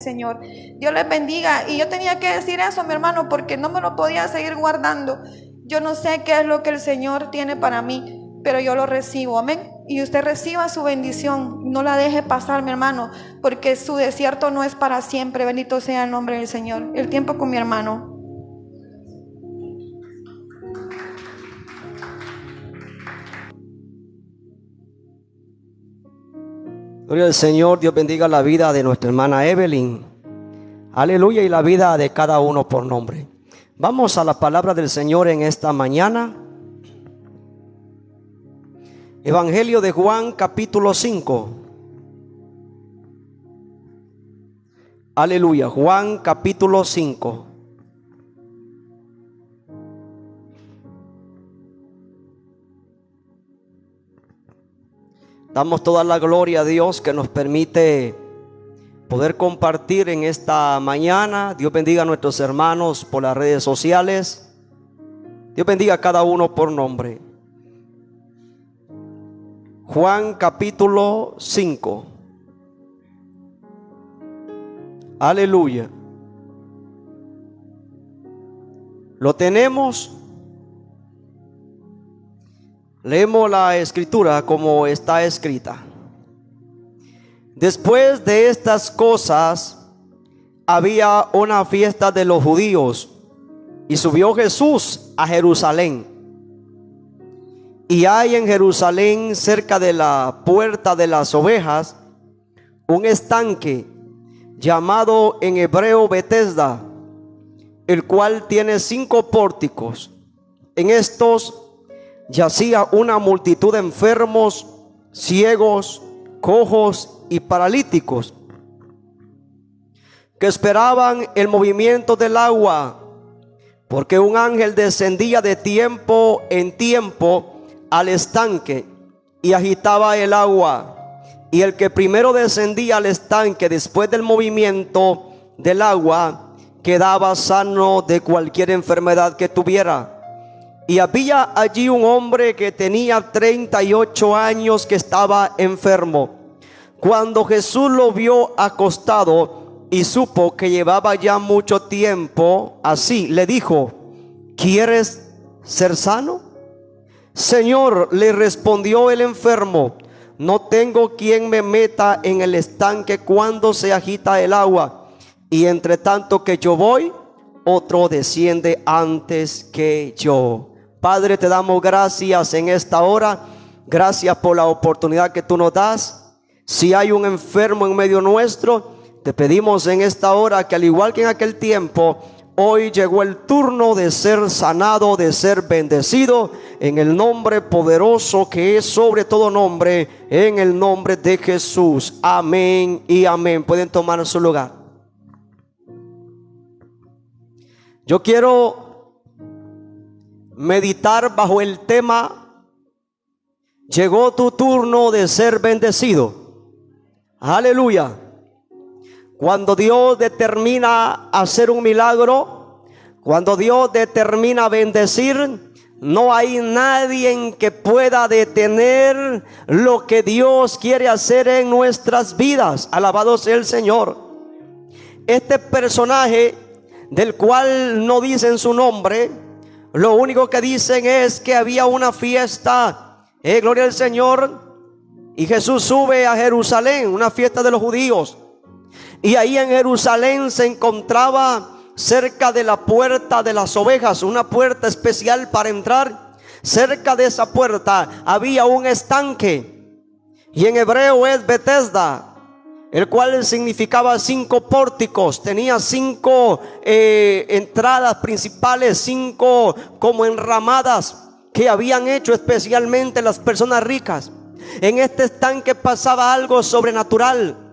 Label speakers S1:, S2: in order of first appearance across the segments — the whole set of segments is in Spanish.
S1: Señor. Dios les bendiga. Y yo tenía que decir eso, mi hermano, porque no me lo podía seguir guardando. Yo no sé qué es lo que el Señor tiene para mí, pero yo lo recibo, amén. Y usted reciba su bendición, no la deje pasar, mi hermano, porque su desierto no es para siempre. Bendito sea el nombre del Señor. El tiempo con mi hermano.
S2: Gloria al Señor. Dios bendiga la vida de nuestra hermana Evelyn. Aleluya. Y la vida de cada uno por nombre. Vamos a la palabra del Señor en esta mañana. Evangelio de Juan, capítulo 5. Aleluya. Juan, capítulo 5. Damos toda la gloria a Dios que nos permite poder compartir en esta mañana. Dios bendiga a nuestros hermanos por las redes sociales. Dios bendiga a cada uno por nombre. Juan capítulo 5. Aleluya. ¿Lo tenemos? Leemos la escritura como está escrita. Después de estas cosas, había una fiesta de los judíos, y subió Jesús a Jerusalén. Y hay en Jerusalén, cerca de la puerta de las ovejas, un estanque llamado en hebreo Betesda, el cual tiene 5 pórticos. En estos yacía una multitud de enfermos, ciegos, cojos y paralíticos, que esperaban el movimiento del agua, porque un ángel descendía de tiempo en tiempo al estanque y agitaba el agua. Y el que primero descendía al estanque después del movimiento del agua quedaba sano de cualquier enfermedad que tuviera. Y había allí un hombre que tenía 38 años que estaba enfermo. Cuando Jesús lo vio acostado y supo que llevaba ya mucho tiempo así, le dijo: ¿quieres ser sano? Señor, le respondió el enfermo, no tengo quien me meta en el estanque cuando se agita el agua, y entre tanto que yo voy, otro desciende antes que yo. Padre, te damos gracias en esta hora. Gracias por la oportunidad que tú nos das. Si hay un enfermo en medio nuestro, te pedimos en esta hora que, al igual que en aquel tiempo, hoy llegó el turno de ser sanado, de ser bendecido, en el nombre poderoso que es sobre todo nombre, en el nombre de Jesús. Amén y amén. Pueden tomar su lugar. Yo quiero meditar bajo el tema: llegó tu turno de ser bendecido. Aleluya. Cuando Dios determina hacer un milagro, cuando Dios determina bendecir, no hay nadie que pueda detener lo que Dios quiere hacer en nuestras vidas. Alabado sea el Señor. Este personaje, del cual no dicen su nombre, lo único que dicen es que había una fiesta, gloria al Señor, y Jesús sube a Jerusalén, una fiesta de los judíos. Y ahí en Jerusalén se encontraba, cerca de la puerta de las ovejas, una puerta especial para entrar. Cerca de esa puerta había un estanque, y en hebreo es Betesda, el cual significaba 5 pórticos. Tenía 5 entradas principales, 5 como enramadas que habían hecho especialmente las personas ricas. En este estanque pasaba algo sobrenatural.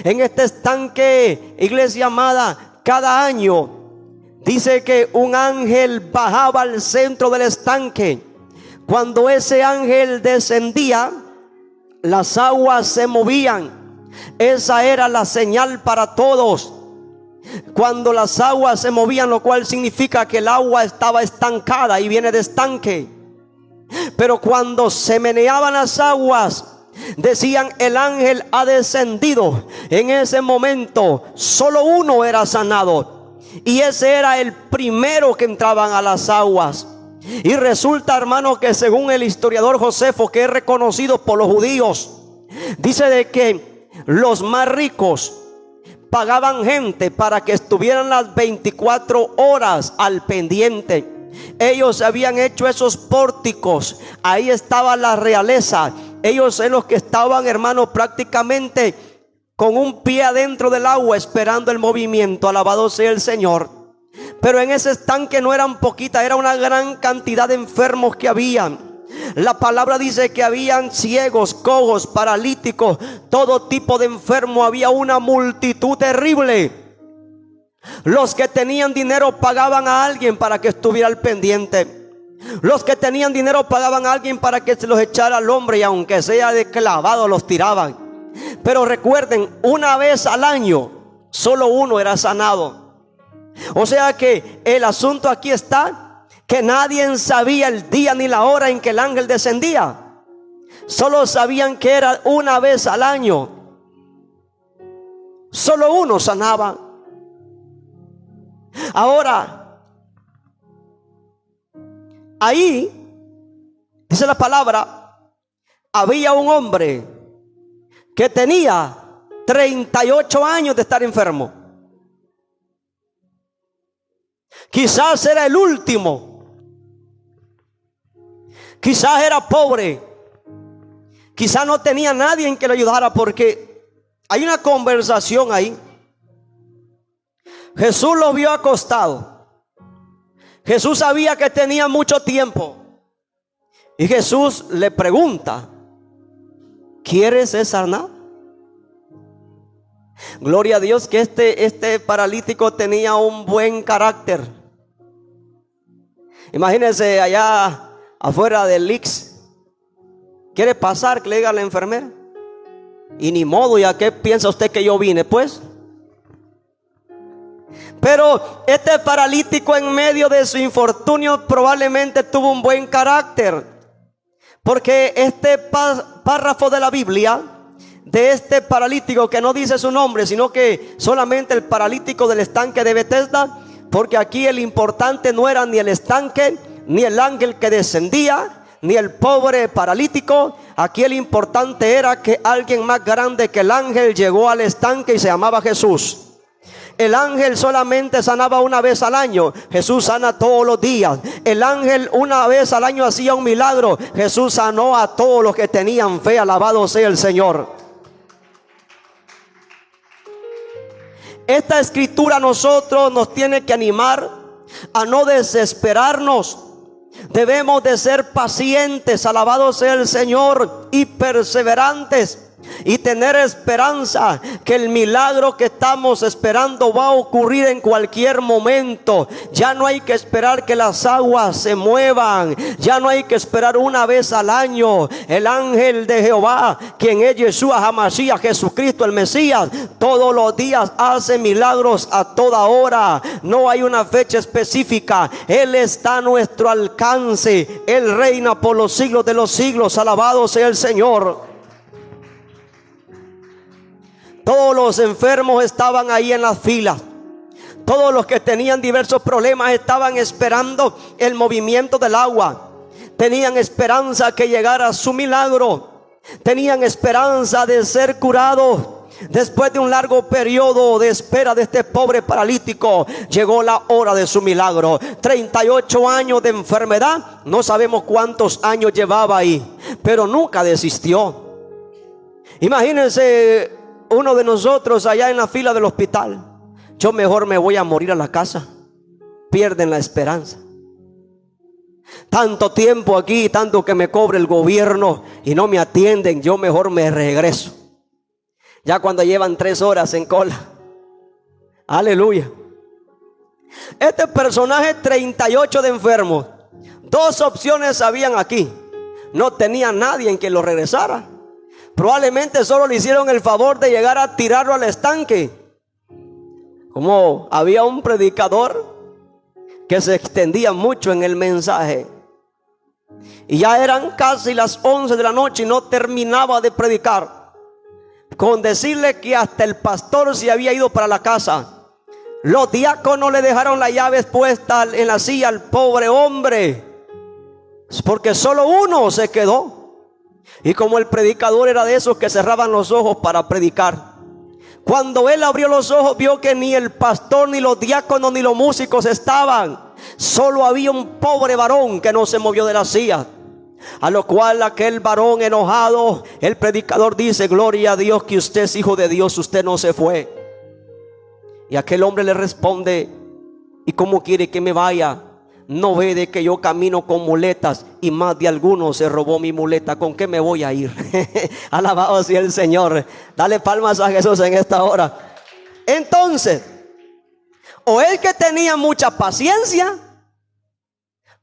S2: En este estanque, iglesia amada, cada año dice que un ángel bajaba al centro del estanque. Cuando ese ángel descendía, las aguas se movían. Esa era la señal para todos. Cuando las aguas se movían, lo cual significa que el agua estaba estancada, y viene de estanque. Pero cuando se meneaban las aguas, decían: el ángel ha descendido. En ese momento solo uno era sanado, y ese era el primero que entraban a las aguas. Y resulta, hermano, que según el historiador Josefo, que es reconocido por los judíos, dice de que los más ricos pagaban gente para que estuvieran las 24 horas al pendiente. Ellos habían hecho esos pórticos, ahí estaba la realeza. Ellos en los que estaban, hermanos, prácticamente con un pie adentro del agua, esperando el movimiento. Alabado sea el Señor. Pero en ese estanque no eran poquitas, era una gran cantidad de enfermos que habían. La palabra dice que habían ciegos, cojos, paralíticos, todo tipo de enfermo. Había una multitud terrible. Los que tenían dinero pagaban a alguien para que estuviera al pendiente. Los que tenían dinero pagaban a alguien para que se los echara al hombre, y aunque sea de clavado los tiraban. Pero recuerden, una vez al año solo uno era sanado. O sea que el asunto aquí está, que nadie sabía el día ni la hora en que el ángel descendía. Solo sabían que era una vez al año. Solo uno sanaba. Ahora, ahí dice la palabra, había un hombre que tenía 38 años de estar enfermo. Quizás era el último. Quizás era pobre. Quizás no tenía nadie en que le ayudara, porque hay una conversación ahí. Jesús lo vio acostado. Jesús sabía que tenía mucho tiempo. Y Jesús le pregunta: ¿quieres ser sanado? Gloria a Dios que este paralítico tenía un buen carácter. Imagínense allá afuera del Lix. ¿Quiere pasar? Que le diga a la enfermera. Y ni modo, ¿y a qué piensa usted que yo vine? Pues. Pero este paralítico, en medio de su infortunio, probablemente tuvo un buen carácter. Porque este párrafo de la Biblia, de este paralítico, que no dice su nombre, sino que solamente el paralítico del estanque de Betesda, porque aquí el importante no era ni el estanque, ni el ángel que descendía, ni el pobre paralítico. Aquí el importante era que alguien más grande que el ángel llegó al estanque y se llamaba Jesús. El ángel solamente sanaba una vez al año. Jesús sana todos los días. El ángel una vez al año hacía un milagro. Jesús sanó a todos los que tenían fe. Alabado sea el Señor. Esta escritura a nosotros nos tiene que animar a no desesperarnos. Debemos de ser pacientes, alabado sea el Señor, y perseverantes, y tener esperanza que el milagro que estamos esperando va a ocurrir en cualquier momento. Ya no hay que esperar que las aguas se muevan, ya no hay que esperar una vez al año. El ángel de Jehová, quien es Yeshua HaMashiach, Jesucristo el Mesías, todos los días hace milagros a toda hora. No hay una fecha específica. Él está a nuestro alcance. Él reina por los siglos de los siglos. Alabado sea el Señor. Todos los enfermos estaban ahí en las filas. Todos los que tenían diversos problemas estaban esperando el movimiento del agua. Tenían esperanza que llegara su milagro. Tenían esperanza de ser curados. Después de un largo periodo de espera de este pobre paralítico, llegó la hora de su milagro. 38 años de enfermedad. No sabemos cuántos años llevaba ahí, pero nunca desistió. Imagínense uno de nosotros allá en la fila del hospital: yo mejor me voy a morir a la casa. Pierden la esperanza. Tanto tiempo aquí, tanto que me cobre el gobierno y no me atienden, yo mejor me regreso. Ya cuando llevan 3 horas en cola. Aleluya. Este personaje, 38 de enfermos. 2 opciones habían aquí. No tenía nadie en que lo regresara. Probablemente solo le hicieron el favor de llegar a tirarlo al estanque. Como había un predicador que se extendía mucho en el mensaje, Y ya eran casi las 11 de la noche y no terminaba de predicar, con decirle que hasta el pastor se había ido para la casa. Los diáconos le dejaron las llaves puestas en la silla al pobre hombre, porque solo uno se quedó. Y como el predicador era de esos que cerraban los ojos para predicar, cuando él abrió los ojos vio que ni el pastor, ni los diáconos, ni los músicos estaban. Solo había un pobre varón que no se movió de la silla. A lo cual aquel varón enojado, el predicador dice: gloria a Dios que usted es hijo de Dios, usted no se fue. Y aquel hombre le responde: ¿y cómo quiere que me vaya? ¿No ve de que yo camino con muletas y más de alguno se robó mi muleta? ¿Con qué me voy a ir? Alabado sea el Señor. Dale palmas a Jesús en esta hora. Entonces, o él que tenía mucha paciencia,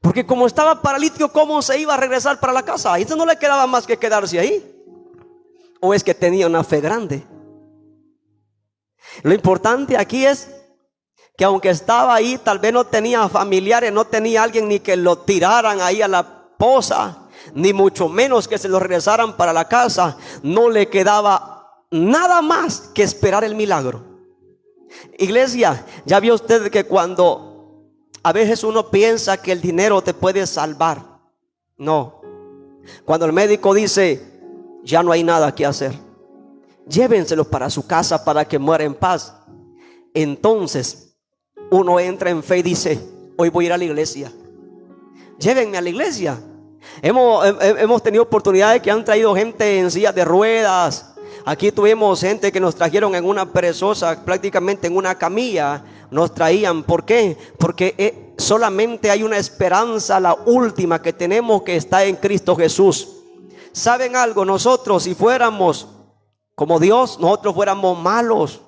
S2: porque como estaba paralítico, ¿cómo se iba a regresar para la casa? A no le quedaba más que quedarse ahí. O es que tenía una fe grande. Lo importante aquí es que aunque estaba ahí, tal vez no tenía familiares, no tenía alguien ni que lo tiraran ahí a la poza, ni mucho menos que se lo regresaran para la casa. No le quedaba nada más que esperar el milagro. Iglesia, ya vio usted que cuando a veces uno piensa que el dinero te puede salvar, no. Cuando el médico dice: ya no hay nada que hacer, llévenselo para su casa para que muera en paz, entonces uno entra en fe y dice: hoy voy a ir a la iglesia, llévenme a la iglesia. Hemos tenido oportunidades que han traído gente en sillas de ruedas. Aquí tuvimos gente que nos trajeron en una perezosa, prácticamente en una camilla. Nos traían, ¿por qué? Porque solamente hay una esperanza, la última que tenemos, que está en Cristo Jesús. ¿Saben algo? Nosotros, si fuéramos como Dios, nosotros fuéramos malos.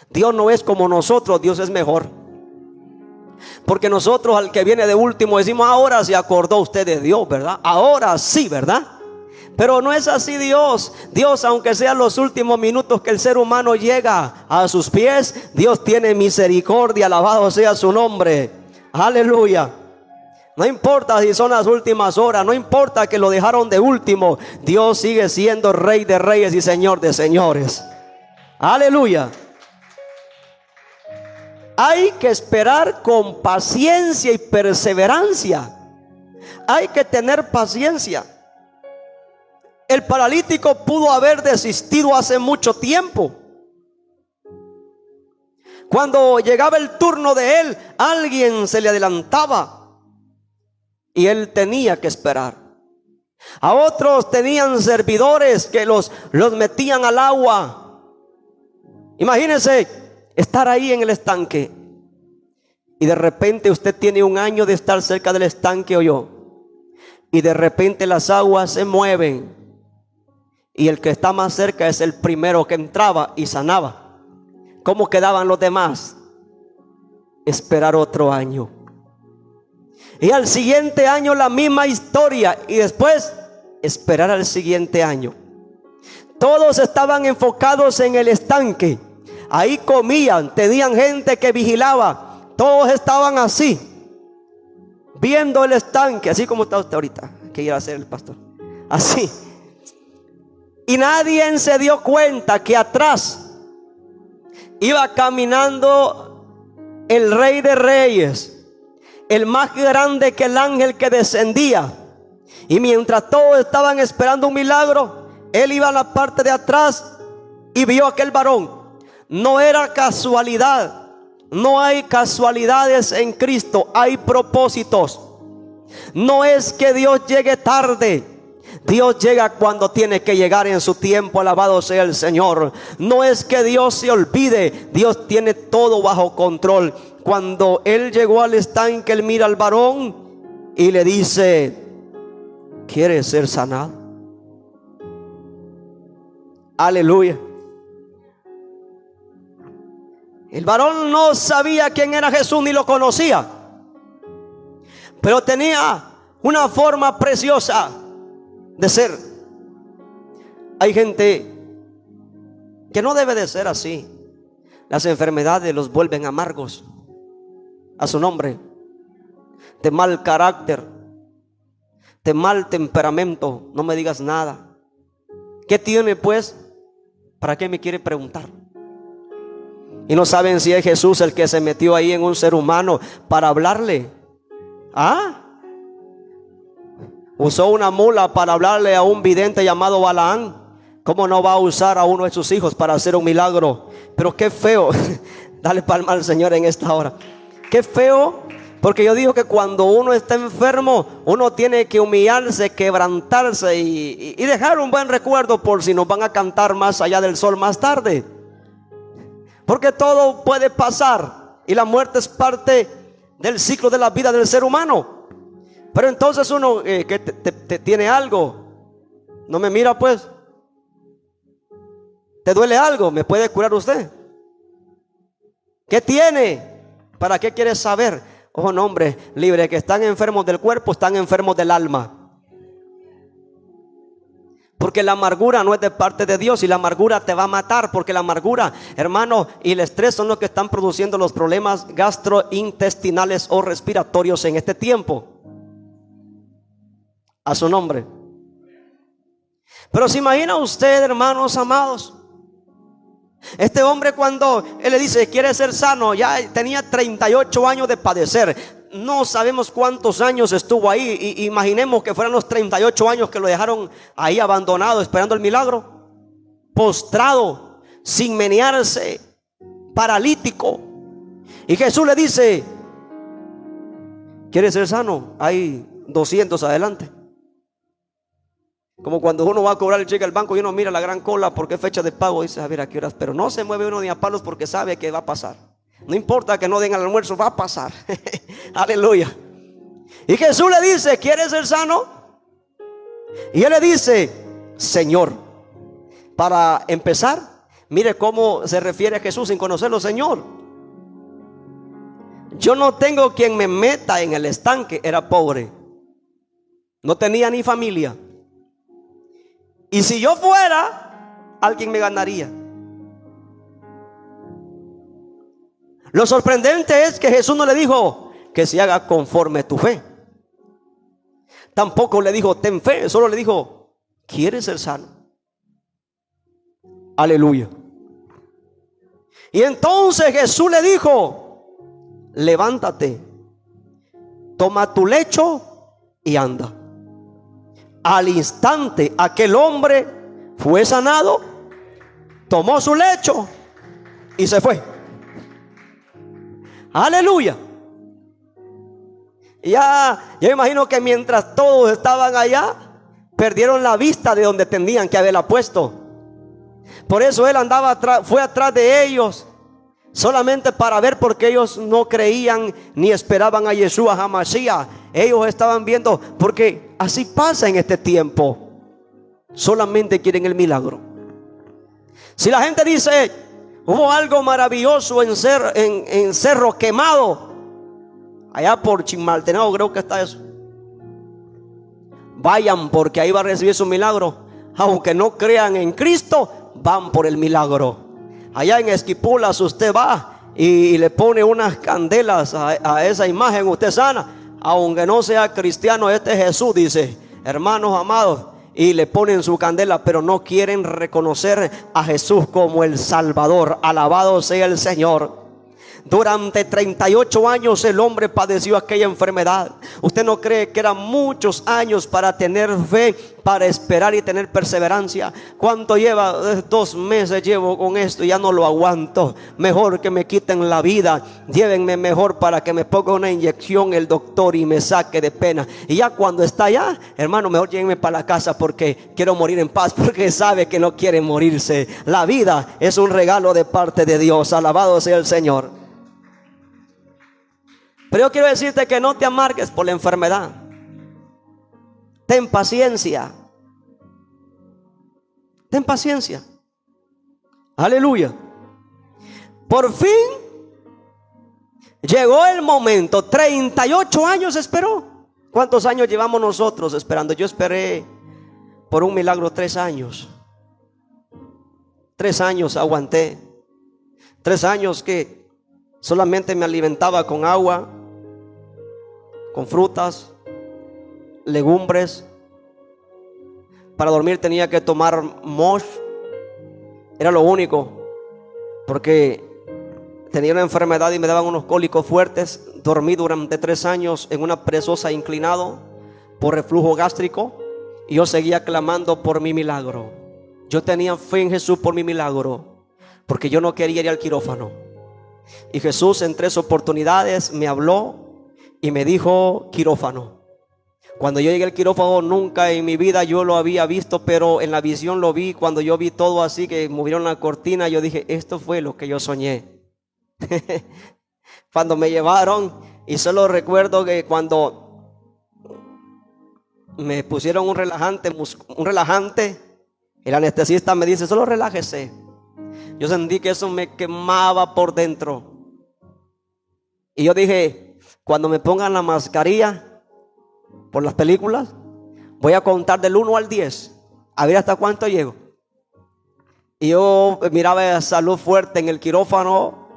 S2: Dios no es como nosotros, Dios es mejor. Porque nosotros al que viene de último decimos: ahora se acordó usted de Dios, ¿verdad? Ahora sí, ¿verdad? Pero no es así Dios. Dios, aunque sean los últimos minutos que el ser humano llega a sus pies, Dios tiene misericordia, alabado sea su nombre. Aleluya. No importa si son las últimas horas, no importa que lo dejaron de último, Dios sigue siendo Rey de reyes y Señor de señores. Aleluya. Hay que esperar con paciencia y perseverancia. Hay que tener paciencia. El paralítico pudo haber desistido hace mucho tiempo. Cuando llegaba el turno de él, alguien se le adelantaba y él tenía que esperar. A otros tenían servidores que los metían al agua. Imagínense estar ahí en el estanque y de repente usted tiene un año de estar cerca del estanque, y de repente las aguas se mueven y el que está más cerca es el primero que entraba y sanaba. ¿Cómo quedaban los demás? Esperar otro año. Y al siguiente año la misma historia. Y después esperar al siguiente año. Todos estaban enfocados en el estanque. Ahí comían, tenían gente que vigilaba. Todos estaban así, viendo el estanque, así como está usted ahorita, que iba a ser el pastor. Así. Y nadie se dio cuenta que atrás iba caminando el Rey de Reyes, el más grande que el ángel que descendía. Y mientras todos estaban esperando un milagro, él iba a la parte de atrás y vio a aquel varón. No era casualidad. No hay casualidades en Cristo, hay propósitos. No es que Dios llegue tarde. Dios llega cuando tiene que llegar en su tiempo, alabado sea el Señor. No es que Dios se olvide, Dios tiene todo bajo control. Cuando él llegó al estanque, él mira al varón y le dice: ¿quieres ser sanado? Aleluya. El varón no sabía quién era Jesús ni lo conocía, pero tenía una forma preciosa de ser. Hay gente que no debe de ser así. Las enfermedades los vuelven amargos a su nombre, de mal carácter. de mal temperamento, no me digas nada. ¿Qué tiene pues? ¿Para qué me quiere preguntar? Y no saben si es Jesús el que se metió ahí en un ser humano para hablarle. Usó una mula para hablarle a un vidente llamado Balaán. ¿Cómo no va a usar a uno de sus hijos para hacer un milagro? Pero qué feo. Dale palma al Señor en esta hora. Qué feo. Porque yo digo que cuando uno está enfermo, uno tiene que humillarse, quebrantarse y dejar un buen recuerdo por si nos van a cantar más allá del sol más tarde. Porque todo puede pasar y la muerte es parte del ciclo de la vida del ser humano. Pero entonces uno que te tiene algo, no me mira pues. ¿Te duele algo? ¿Me puede curar usted? ¿Qué tiene? ¿Para qué quieres saber? Oh, no, hombre, libre, que están enfermos del cuerpo, están enfermos del alma. Porque la amargura no es de parte de Dios y la amargura te va a matar. Porque la amargura, hermano, y el estrés son los que están produciendo los problemas gastrointestinales o respiratorios en este tiempo. A su nombre. Pero se imagina usted, hermanos amados, este hombre cuando él le dice quiere ser sano, ya tenía 38 años de padecer. No sabemos cuántos años estuvo ahí. Imaginemos que fueran los 38 años que lo dejaron ahí abandonado esperando el milagro, postrado, sin menearse, paralítico. Y Jesús le dice: ¿quieres ser sano? Hay 200 adelante. Como cuando uno va a cobrar el cheque al banco y uno mira la gran cola porque es fecha de pago, dice a ver a qué horas, pero no se mueve uno ni a palos porque sabe que va a pasar. No importa que no den al almuerzo, va a pasar. Aleluya. Y Jesús le dice: ¿quieres ser sano? Y él le dice: Señor. Para empezar, mire cómo se refiere a Jesús sin conocerlo: Señor, yo no tengo quien me meta en el estanque. Era pobre, no tenía ni familia. Y si yo fuera, alguien me ganaría. Lo sorprendente es que Jesús no le dijo que se haga conforme tu fe. Tampoco le dijo ten fe, solo le dijo: ¿quieres ser sano? Aleluya. Y entonces Jesús le dijo: levántate, toma tu lecho y anda. Al instante aquel hombre fue sanado, tomó su lecho y se fue. Aleluya. Ya, yo imagino que mientras todos estaban allá, perdieron la vista de donde tenían que haberla puesto. Por eso él andaba atrás, fue atrás de ellos, solamente para ver, porque ellos no creían ni esperaban a Yeshua HaMashiach. Ellos estaban viendo, porque así pasa en este tiempo, solamente quieren el milagro. Si la gente dice: hubo algo maravilloso en Cerro Quemado, allá por Chimaltenango creo que está eso, vayan, porque ahí va a recibir su milagro. Aunque no crean en Cristo, van por el milagro. Allá en Esquipulas usted va y le pone unas candelas a esa imagen, usted sana. Aunque no sea cristiano, este Jesús, dice, hermanos amados, y le ponen su candela, pero no quieren reconocer a Jesús como el Salvador. Alabado sea el Señor. Durante 38 años el hombre padeció aquella enfermedad. ¿Usted no cree que eran muchos años para tener fe, para esperar y tener perseverancia? ¿Cuánto lleva? 2 meses llevo con esto y ya no lo aguanto. Mejor que me quiten la vida, llévenme mejor para que me ponga una inyección el doctor y me saque de pena. Y ya cuando está allá, hermano, mejor llévenme para la casa porque quiero morir en paz, porque sabe que no quiere morirse. La vida es un regalo de parte de Dios. Alabado sea el Señor. Pero yo quiero decirte que no te amargues por la enfermedad. Ten paciencia. Ten paciencia. Aleluya. Por fin llegó el momento. 38 años esperó. ¿Cuántos años llevamos nosotros esperando? Yo esperé por un milagro 3 años. 3 años aguanté. 3 años que solamente me alimentaba con agua, con frutas, legumbres. Para dormir tenía que tomar mosh. Era lo único, porque tenía una enfermedad y me daban unos cólicos fuertes. Dormí durante 3 años en una perezosa inclinado por reflujo gástrico, y yo seguía clamando por mi milagro. Yo tenía fe en Jesús por mi milagro, porque yo no quería ir al quirófano. Y Jesús en 3 oportunidades me habló y me dijo quirófano. Cuando yo llegué al quirófano, nunca en mi vida yo lo había visto, pero en la visión lo vi. Cuando yo vi todo así, que movieron la cortina, yo dije, esto fue lo que yo soñé. Cuando me llevaron, y solo recuerdo que cuando me pusieron un relajante, el anestesista me dice, solo relájese. Yo sentí que eso me quemaba por dentro. Y yo dije, cuando me pongan la mascarilla por las películas, voy a contar del 1 al 10, a ver hasta cuánto llego. Y yo miraba salud fuerte en el quirófano,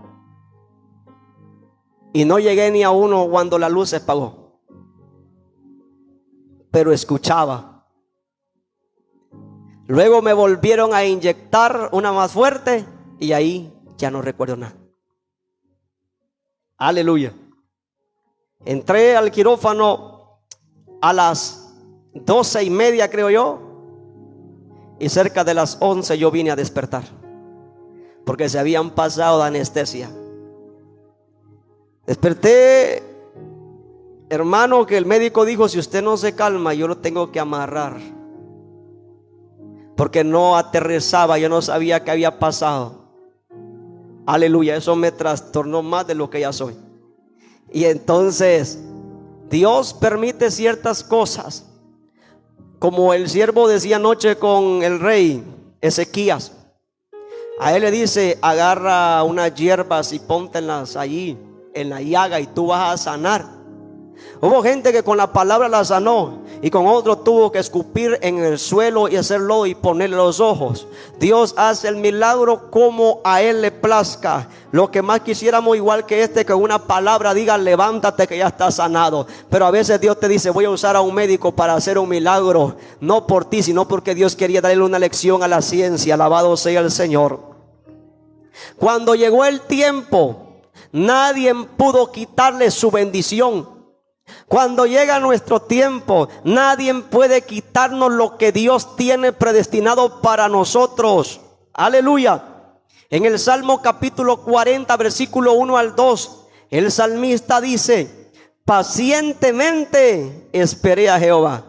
S2: y no llegué ni a 1 cuando la luz se apagó, pero escuchaba. Luego me volvieron a inyectar una más fuerte, y ahí ya no recuerdo nada. Aleluya. Entré al quirófano a las 12:30, creo yo, y cerca de las 11 yo vine a despertar, porque se habían pasado de anestesia. Desperté, hermano, que el médico dijo, si usted no se calma, yo lo tengo que amarrar, porque no aterrizaba, yo no sabía qué había pasado. Aleluya, eso me trastornó más de lo que ya soy. Y entonces Dios permite ciertas cosas, como el siervo decía anoche con el rey Ezequías. A él le dice, agarra unas hierbas y póntelas allí en la llaga y tú vas a sanar. Hubo gente que con la palabra la sanó, y con otro tuvo que escupir en el suelo y hacer lodo y ponerle los ojos. Dios hace el milagro como a Él le plazca. Lo que más quisiéramos, igual que que una palabra diga, levántate que ya estás sanado. Pero a veces Dios te dice, voy a usar a un médico para hacer un milagro, no por ti, sino porque Dios quería darle una lección a la ciencia. Alabado sea el Señor. Cuando llegó el tiempo, nadie pudo quitarle su bendición. Cuando llega nuestro tiempo, nadie puede quitarnos lo que Dios tiene predestinado para nosotros. Aleluya. En el Salmo capítulo 40, versículo 1 al 2, el salmista dice, pacientemente esperé a Jehová.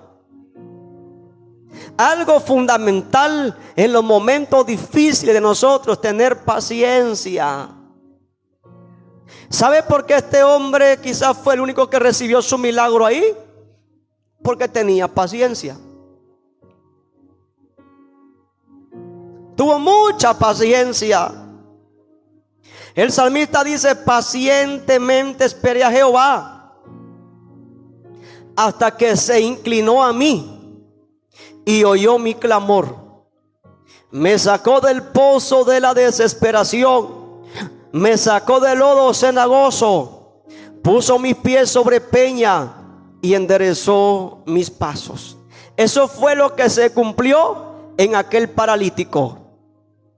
S2: Algo fundamental en los momentos difíciles de nosotros, tener paciencia. ¿Sabe por qué este hombre quizás fue el único que recibió su milagro ahí? Porque tenía paciencia. Tuvo mucha paciencia. El salmista dice, pacientemente esperé a Jehová, hasta que se inclinó a mí y oyó mi clamor. Me sacó del pozo de la desesperación. Me sacó del lodo cenagoso, puso mis pies sobre peña y enderezó mis pasos. Eso fue lo que se cumplió en aquel paralítico.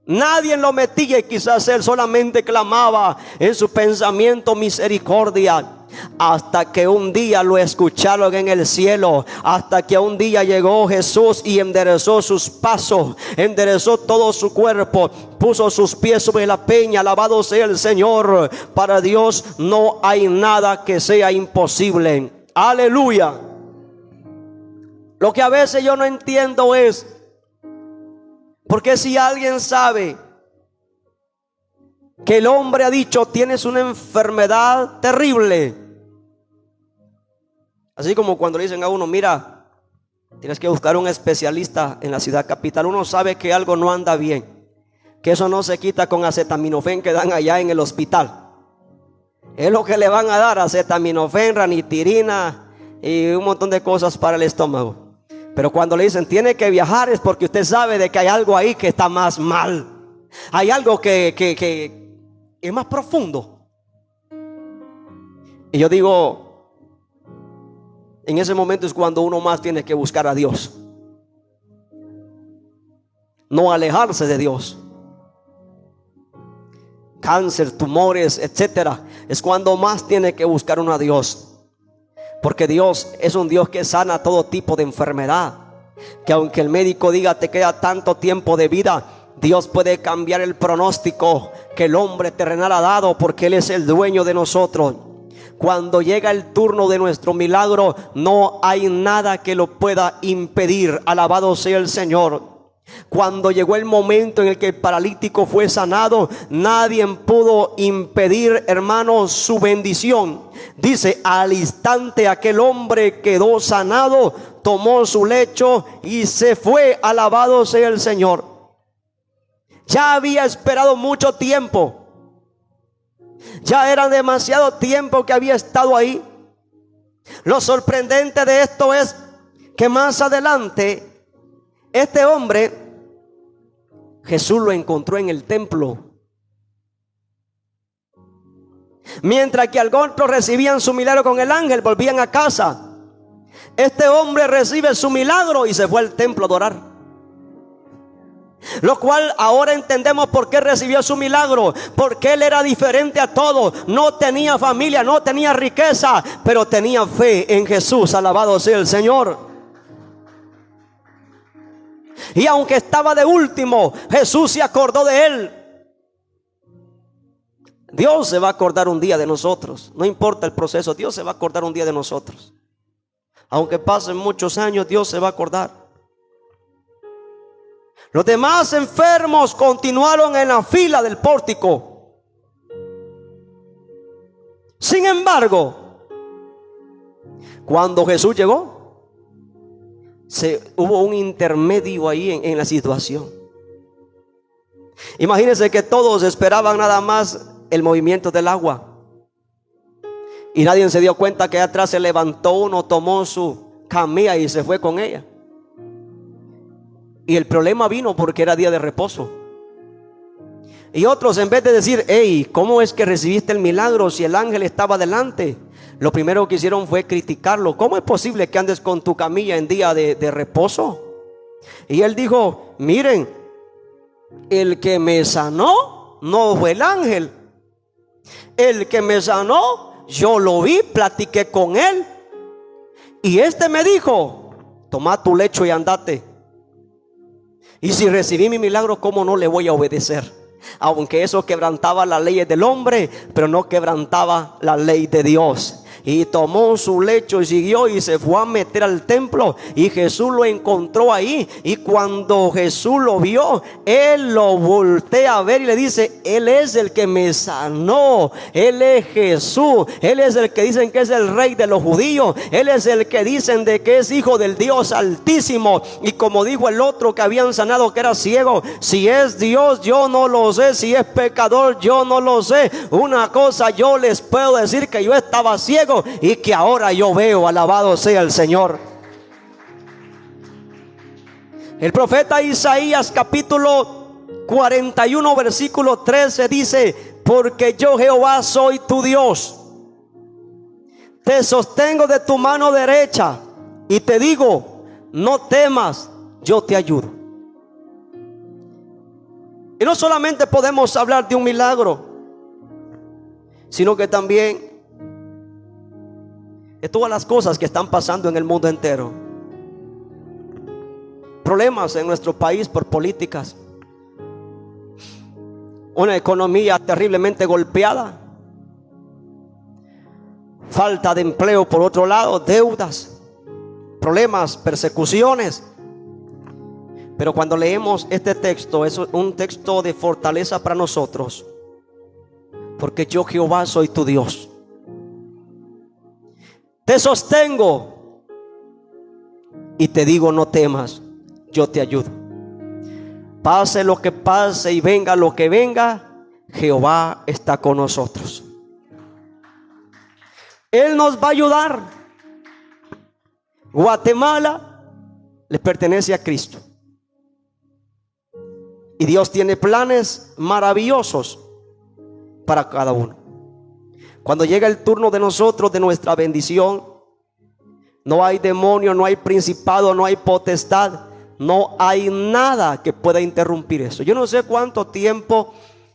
S2: Nadie lo metía y quizás él solamente clamaba en su pensamiento misericordia. Hasta que un día lo escucharon en el cielo, hasta que un día llegó Jesús y enderezó sus pasos, enderezó todo su cuerpo, puso sus pies sobre la peña. Alabado sea el Señor. Para Dios no hay nada que sea imposible. Aleluya. Lo que a veces yo no entiendo es, porque si alguien sabe que el hombre ha dicho, tienes una enfermedad terrible, así como cuando le dicen a uno, mira, tienes que buscar un especialista en la ciudad capital, uno sabe que algo no anda bien, que eso no se quita con acetaminofén que dan allá en el hospital. Es lo que le van a dar, acetaminofén, ranitirina y un montón de cosas para el estómago. Pero cuando le dicen tiene que viajar, es porque usted sabe de que hay algo ahí que está más mal. Hay algo que es más profundo. Y yo digo, En ese momento es cuando uno más tiene que buscar a Dios, no alejarse de Dios. Cáncer, tumores, etcétera, es cuando más tiene que buscar uno a Dios, porque Dios es un Dios que sana todo tipo de enfermedad, que aunque el médico diga te queda tanto tiempo de vida, Dios puede cambiar el pronóstico que el hombre terrenal ha dado, porque Él es el dueño de nosotros. Cuando llega el turno de nuestro milagro, no hay nada que lo pueda impedir. Alabado sea el Señor. Cuando llegó el momento en el que el paralítico fue sanado, nadie pudo impedir, hermanos, su bendición. Dice, al instante aquel hombre quedó sanado, tomó su lecho y se fue. Alabado sea el Señor. Ya había esperado mucho tiempo. Ya era demasiado tiempo que había estado ahí. Lo sorprendente de esto es que más adelante este hombre, Jesús lo encontró en el templo. Mientras que algunos recibían su milagro con el ángel, volvían a casa. Este hombre recibe su milagro y se fue al templo a adorar. Lo cual ahora entendemos por qué recibió su milagro, porque él era diferente a todos. No tenía familia, no tenía riqueza, pero tenía fe en Jesús. Alabado sea el Señor. Y aunque estaba de último, Jesús se acordó de él. Dios se va a acordar un día de nosotros. No importa el proceso, Dios se va a acordar un día de nosotros. Aunque pasen muchos años, Dios se va a acordar. Los demás enfermos continuaron en la fila del pórtico. Sin embargo, cuando Jesús llegó, hubo un intermedio ahí en la situación. Imagínense que todos esperaban nada más el movimiento del agua, y nadie se dio cuenta que atrás se levantó uno, tomó su camilla y se fue con ella. Y el problema vino porque era día de reposo. Y otros, en vez de decir, hey, ¿cómo es que recibiste el milagro si el ángel estaba delante? Lo primero que hicieron fue criticarlo. ¿Cómo es posible que andes con tu camilla en día de reposo? Y él dijo, miren, el que me sanó no fue el ángel. El que me sanó, yo lo vi, platiqué con él. Y este me dijo, toma tu lecho y andate. Y si recibí mi milagro, ¿cómo no le voy a obedecer? Aunque eso quebrantaba las leyes del hombre, pero no quebrantaba la ley de Dios. Y tomó su lecho y siguió y se fue a meter al templo. Y Jesús lo encontró ahí. Y cuando Jesús lo vio, él lo voltea a ver y le dice, él es el que me sanó. Él es Jesús. Él es el que dicen que es el rey de los judíos. Él es el que dicen de que es hijo del Dios Altísimo. Y como dijo el otro que habían sanado, que era ciego, si es Dios yo no lo sé, si es pecador yo no lo sé. Una cosa yo les puedo decir, que yo estaba ciego y que ahora yo veo. Alabado sea el Señor. El profeta Isaías capítulo 41 versículo 13 dice, porque yo Jehová soy tu Dios, te sostengo de tu mano derecha y te digo, no temas, yo te ayudo. Y no solamente podemos hablar de un milagro, sino que también de todas las cosas que están pasando en el mundo entero. Problemas en nuestro país por políticas, una economía terriblemente golpeada, falta de empleo por otro lado, deudas, problemas, persecuciones. Pero cuando leemos este texto, es un texto de fortaleza para nosotros, porque yo Jehová soy tu Dios, te sostengo y te digo, no temas, yo te ayudo. Pase lo que pase y venga lo que venga, Jehová está con nosotros. Él nos va a ayudar. Guatemala le pertenece a Cristo. Y Dios tiene planes maravillosos para cada uno. Cuando llega el turno de nosotros, de nuestra bendición, No hay demonio, no hay principado, no hay potestad, no hay nada que pueda interrumpir eso. Yo no sé cuánto tiempo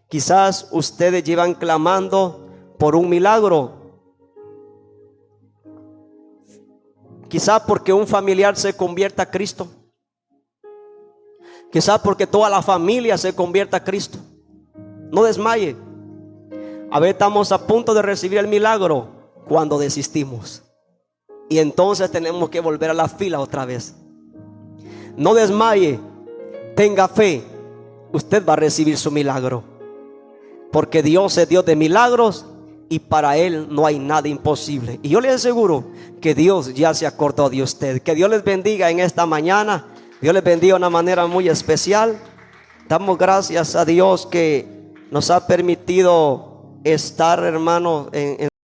S2: quizás ustedes llevan clamando por un milagro. Quizás porque un familiar se convierta a Cristo. Quizás porque toda la familia se convierta a Cristo. No desmaye. A ver, estamos a punto de recibir el milagro cuando desistimos. Y entonces tenemos que volver a la fila otra vez. No desmaye. Tenga fe. Usted va a recibir su milagro. Porque Dios es Dios de milagros. Y para Él no hay nada imposible. Y yo le aseguro que Dios ya se acordó de usted. Que Dios les bendiga en esta mañana. Dios les bendiga de una manera muy especial. Damos gracias a Dios que nos ha permitido estar, hermanos, en